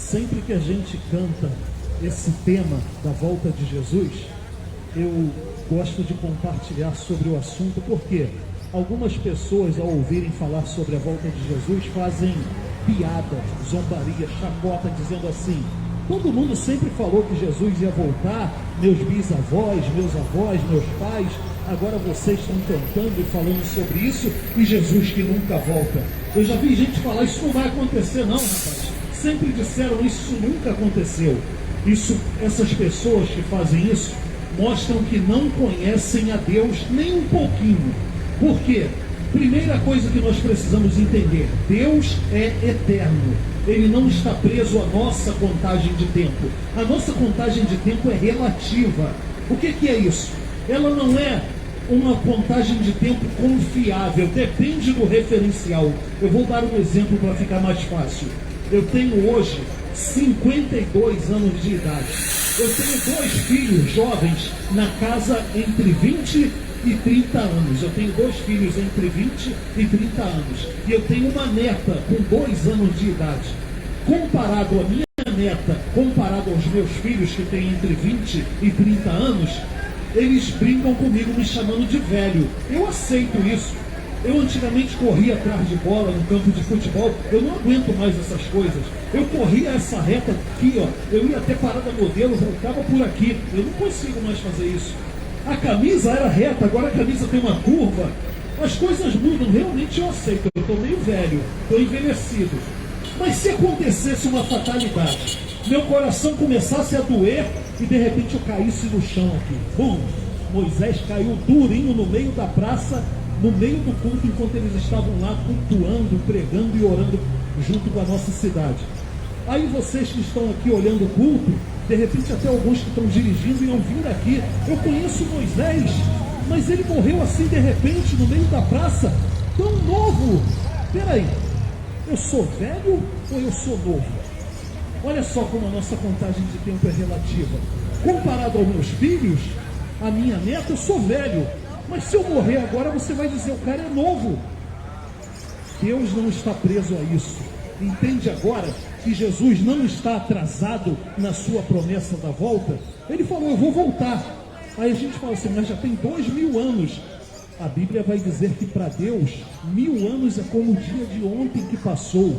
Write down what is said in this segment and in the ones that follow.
Sempre que a gente canta esse tema da volta de Jesus, eu gosto de compartilhar sobre o assunto, porque algumas pessoas, ao ouvirem falar sobre a volta de Jesus, fazem piada, zombaria, chacota, dizendo assim: todo mundo sempre falou que Jesus ia voltar, meus bisavós, meus avós, meus pais, agora vocês estão cantando e falando sobre isso, e Jesus que nunca volta. Eu já vi gente falar: isso não vai acontecer não, rapaz. Sempre disseram: isso nunca aconteceu. Essas pessoas que fazem isso mostram que não conhecem a Deus nem um pouquinho. Por quê? Primeira coisa que nós precisamos entender: Deus é eterno. Ele não está preso à nossa contagem de tempo. A nossa contagem de tempo é relativa. O que é isso? Ela não é uma contagem de tempo confiável, depende do referencial. Eu vou dar um exemplo para ficar mais fácil. Eu tenho hoje 52 anos de idade. Eu tenho 2 filhos jovens na casa entre 20 e 30 anos. Eu tenho 2 filhos entre 20 e 30 anos. E eu tenho uma neta com 2 anos de idade. Comparado à minha neta, comparado aos meus filhos que têm entre 20 e 30 anos, eles brincam comigo me chamando de velho. Eu aceito isso. Eu antigamente corria atrás de bola no campo de futebol. Eu não aguento mais essas coisas. Eu corria essa reta aqui, ó. Eu ia até parada modelo, voltava por aqui. Eu não consigo mais fazer isso. A camisa era reta, agora a camisa tem uma curva. As coisas mudam, realmente eu aceito. Eu estou meio velho, estou envelhecido. Mas se acontecesse uma fatalidade, meu coração começasse a doer e de repente eu caísse no chão aqui. Bum! Moisés caiu durinho no meio da praça, no meio do culto, enquanto eles estavam lá cultuando, pregando e orando junto com a nossa cidade. Aí vocês que estão aqui olhando o culto, de repente até alguns que estão dirigindo iam vir aqui: eu conheço Moisés, mas ele morreu assim de repente no meio da praça, tão novo. Peraí, eu sou velho ou eu sou novo? Olha só como a nossa contagem de tempo é relativa. Comparado aos meus filhos, a minha neta, eu sou velho. Mas se eu morrer agora, você vai dizer: o cara é novo. Deus não está preso a isso. Entende agora que Jesus não está atrasado na sua promessa da volta? Ele falou: eu vou voltar. Aí a gente fala assim: mas já tem 2000 anos. A Bíblia vai dizer que para Deus 1000 anos é como o dia de ontem que passou.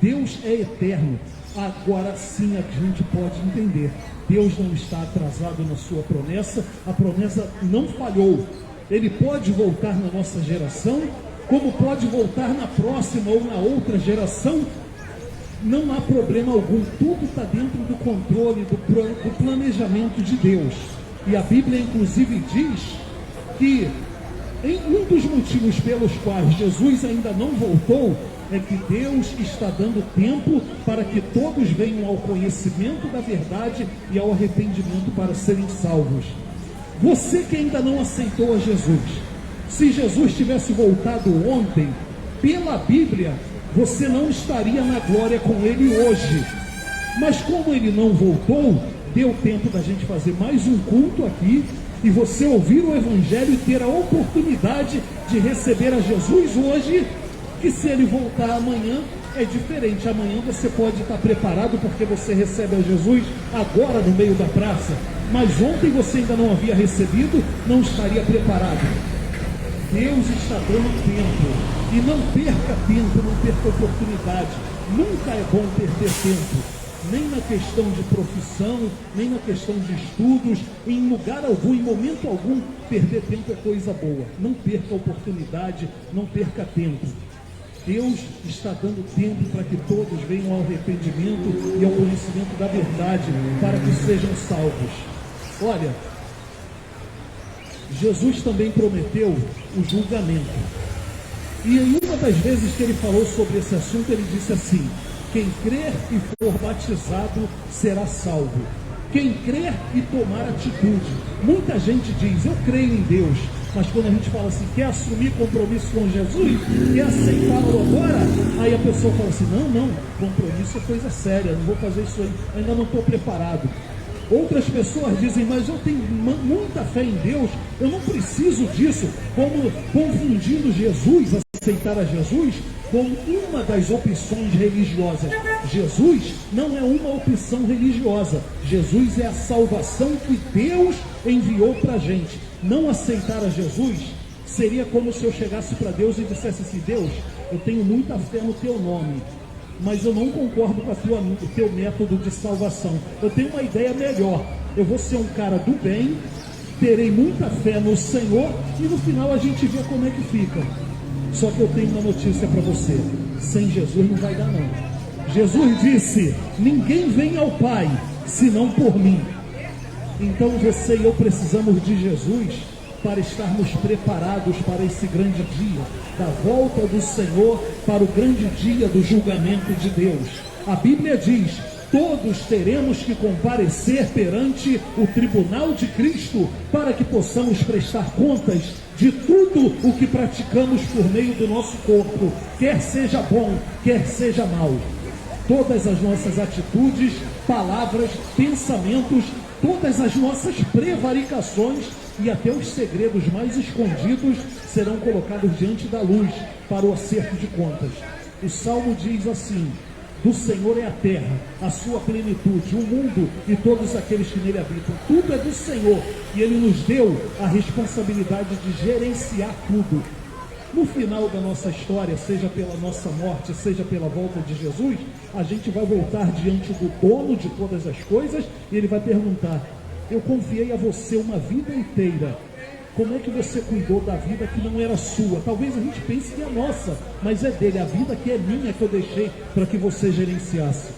Deus é eterno. Agora sim a gente pode entender: Deus não está atrasado na sua promessa. A promessa não falhou. Ele pode voltar na nossa geração, como pode voltar na próxima ou na outra geração. Não há problema algum. Tudo está dentro do controle, do planejamento de Deus. E a Bíblia inclusive diz que um dos motivos pelos quais Jesus ainda não voltou é que Deus está dando tempo para que todos venham ao conhecimento da verdade e ao arrependimento para serem salvos. Você que ainda não aceitou a Jesus, se Jesus tivesse voltado ontem, pela Bíblia, você não estaria na glória com Ele hoje. Mas como Ele não voltou, deu tempo da gente fazer mais um culto aqui, e você ouvir o Evangelho e ter a oportunidade de receber a Jesus hoje, que se Ele voltar amanhã é diferente. Amanhã você pode estar preparado porque você recebe a Jesus agora no meio da praça, mas ontem você ainda não havia recebido, não estaria preparado. Deus está dando tempo, e não perca tempo, não perca oportunidade. Nunca é bom perder tempo, nem na questão de profissão, nem na questão de estudos, em lugar algum, em momento algum. Perder tempo é coisa boa. Não perca a oportunidade, não perca tempo. Deus está dando tempo para que todos venham ao arrependimento e ao conhecimento da verdade, para que sejam salvos. Olha, Jesus também prometeu o julgamento. E em uma das vezes que ele falou sobre esse assunto, ele disse assim: quem crer e for batizado será salvo. Quem crer e tomar atitude. Muita gente diz: eu creio em Deus. Mas quando a gente fala assim, quer assumir compromisso com Jesus, quer aceitá-lo agora, aí a pessoa fala assim: não, compromisso é coisa séria, não vou fazer isso aí, ainda não estou preparado. Outras pessoas dizem: mas eu tenho muita fé em Deus, eu não preciso disso, como confundindo Jesus, aceitar a Jesus, com uma das opções religiosas. Jesus não é uma opção religiosa. Jesus é a salvação que Deus enviou para a gente. Não aceitar a Jesus seria como se eu chegasse para Deus e dissesse assim: Deus, eu tenho muita fé no teu nome, mas eu não concordo com o teu método de salvação. Eu tenho uma ideia melhor. Eu vou ser um cara do bem, terei muita fé no Senhor e no final a gente vê como é que fica. Só que eu tenho uma notícia para você: sem Jesus não vai dar não. Jesus disse: ninguém vem ao Pai senão por mim. Então você e eu precisamos de Jesus para estarmos preparados para esse grande dia da volta do Senhor, para o grande dia do julgamento de Deus. A Bíblia diz: todos teremos que comparecer perante o tribunal de Cristo para que possamos prestar contas de tudo o que praticamos por meio do nosso corpo, quer seja bom, quer seja mal. Todas as nossas atitudes, palavras, pensamentos, todas as nossas prevaricações e até os segredos mais escondidos serão colocados diante da luz para o acerto de contas. O Salmo diz assim: do Senhor é a terra, a sua plenitude, o mundo e todos aqueles que nele habitam. Tudo é do Senhor e Ele nos deu a responsabilidade de gerenciar tudo. No final da nossa história, seja pela nossa morte, seja pela volta de Jesus, a gente vai voltar diante do dono de todas as coisas e Ele vai perguntar: eu confiei a você uma vida inteira, como é que você cuidou da vida que não era sua? Talvez a gente pense que é nossa, mas é dele. A vida que é minha que eu deixei para que você gerenciasse.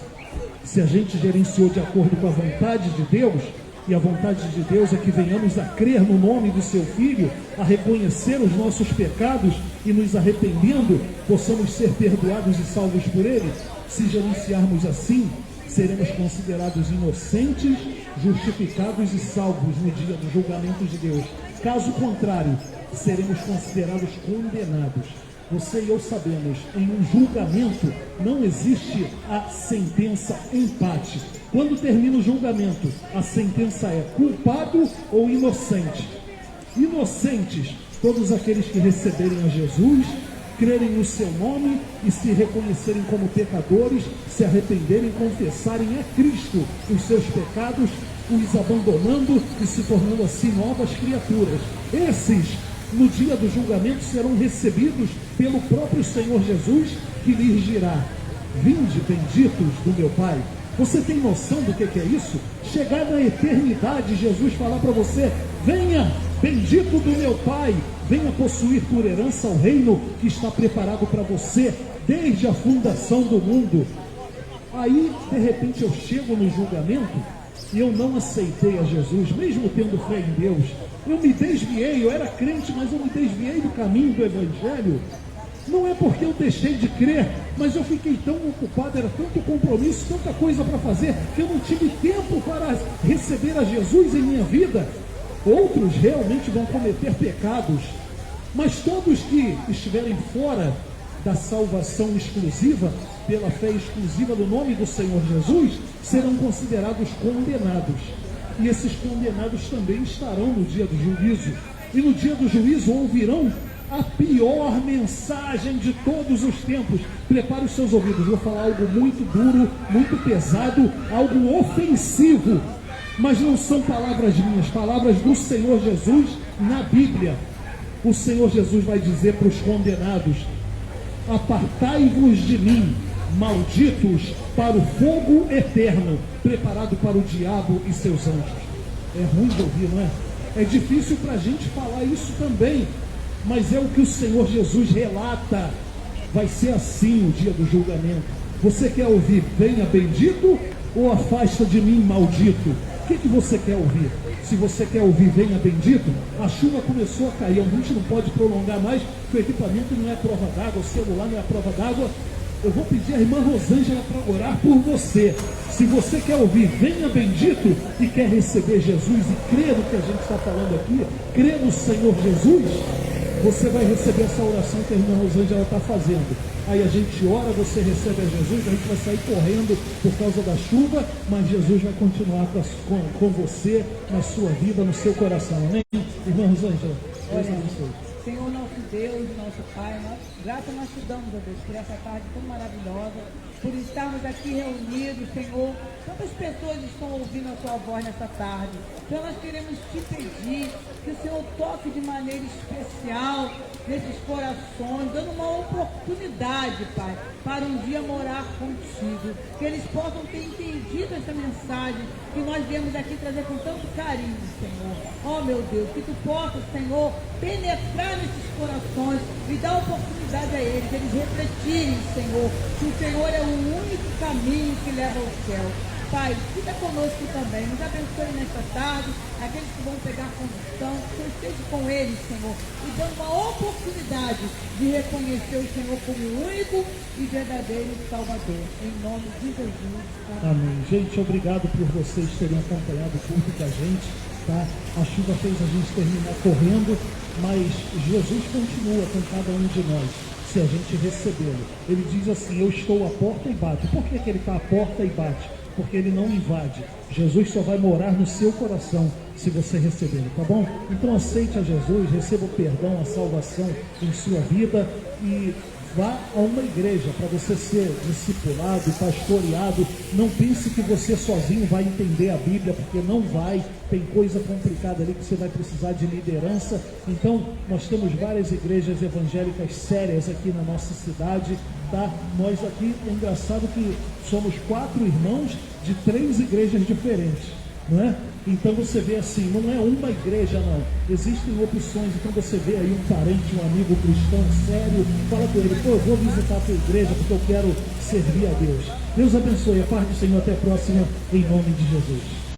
Se a gente gerenciou de acordo com a vontade de Deus, e a vontade de Deus é que venhamos a crer no nome do seu Filho, a reconhecer os nossos pecados e nos arrependendo, possamos ser perdoados e salvos por Ele. Se gerenciarmos assim, seremos considerados inocentes, justificados e salvos no dia do julgamento de Deus. Caso contrário, seremos considerados condenados. Você e eu sabemos, em um julgamento não existe a sentença empate. Quando termina o julgamento, a sentença é culpado ou inocente. Inocentes, todos aqueles que receberem a Jesus, crerem no seu nome e se reconhecerem como pecadores, se arrependerem, confessarem a Cristo os seus pecados, os abandonando e se tornando assim novas criaturas. Esses, no dia do julgamento, serão recebidos pelo próprio Senhor Jesus, que lhes dirá: vinde, benditos do meu Pai. Você tem noção do que é isso? Chegar na eternidade, Jesus falar para você: venha, bendito do meu Pai, venha possuir por herança o reino que está preparado para você desde a fundação do mundo. Aí, de repente, eu chego no julgamento e eu não aceitei a Jesus, mesmo tendo fé em Deus. Eu me desviei, eu era crente, mas eu me desviei do caminho do Evangelho. Não é porque eu deixei de crer, mas eu fiquei tão ocupado, era tanto compromisso, tanta coisa para fazer, que eu não tive tempo para receber a Jesus em minha vida. Outros realmente vão cometer pecados, mas todos que estiverem fora da salvação exclusiva, pela fé exclusiva do nome do Senhor Jesus, serão considerados condenados. E esses condenados também estarão no dia do juízo. E no dia do juízo ouvirão a pior mensagem de todos os tempos. Prepare os seus ouvidos, vou falar algo muito duro, muito pesado, algo ofensivo. Mas não são palavras minhas, palavras do Senhor Jesus na Bíblia. O Senhor Jesus vai dizer para os condenados: apartai-vos de mim, malditos, para o fogo eterno, preparado para o diabo e seus anjos. É ruim de ouvir, não é? É difícil para a gente falar isso também, mas é o que o Senhor Jesus relata. Vai ser assim o dia do julgamento. Você quer ouvir venha bendito ou afasta de mim maldito? O que você quer ouvir? Se você quer ouvir venha bendito, a chuva começou a cair, a gente não pode prolongar mais, porque o equipamento não é prova d'água, o celular não é prova d'água. Eu vou pedir a irmã Rosângela para orar por você. Se você quer ouvir venha bendito e quer receber Jesus e crer no que a gente está falando aqui, crer no Senhor Jesus, você vai receber essa oração que a irmã Rosângela está fazendo. Aí a gente ora, você recebe a Jesus, a gente vai sair correndo por causa da chuva, mas Jesus vai continuar com você, na sua vida, no seu coração. Amém? Irmã Rosângela, Deus abençoe. Senhor, nosso Deus, nosso Pai, graça nós te damos, ó Deus, por essa tarde tão maravilhosa, por estarmos aqui reunidos, Senhor. Quantas pessoas estão ouvindo a tua voz nessa tarde? Então nós queremos te pedir que o Senhor toque de maneira especial nesses corações, dando uma oportunidade, Pai, para um dia morar contigo. Que eles possam ter entendido essa mensagem que nós viemos aqui trazer com tanto carinho, Senhor. Oh, meu Deus, que tu possas, Senhor, penetrar nesses corações e dar oportunidade a eles refletirem, Senhor, que o Senhor é o único caminho que leva ao céu. Pai, fica conosco também, nos abençoe nesta tarde, aqueles que vão pegar condução, que o Senhor esteja com eles, Senhor, e dando uma oportunidade de reconhecer o Senhor como o único e verdadeiro Salvador. Em nome de Jesus. Amém. Gente, obrigado por vocês terem acompanhado o culto com a gente, tá? A chuva fez a gente terminar correndo, mas Jesus continua com cada um de nós, se a gente recebê-lo. Ele diz assim: eu estou à porta e bato. Por que ele está à porta e bate? Porque ele não invade. Jesus só vai morar no seu coração se você recebê-lo, tá bom? Então aceite a Jesus, receba o perdão, a salvação em sua vida e vá a uma igreja para você ser discipulado, pastoreado. Não pense que você sozinho vai entender a Bíblia, porque não vai. Tem coisa complicada ali que você vai precisar de liderança. Então nós temos várias igrejas evangélicas sérias aqui na nossa cidade, tá? Nós aqui, é engraçado que somos 4 irmãos de 3 igrejas diferentes, não é? Então você vê assim, não é uma igreja não, existem opções. Então você vê aí um parente, um amigo cristão sério, fala com ele: pô, eu vou visitar a tua igreja porque eu quero servir a Deus. Deus abençoe, a paz do Senhor, até a próxima, em nome de Jesus.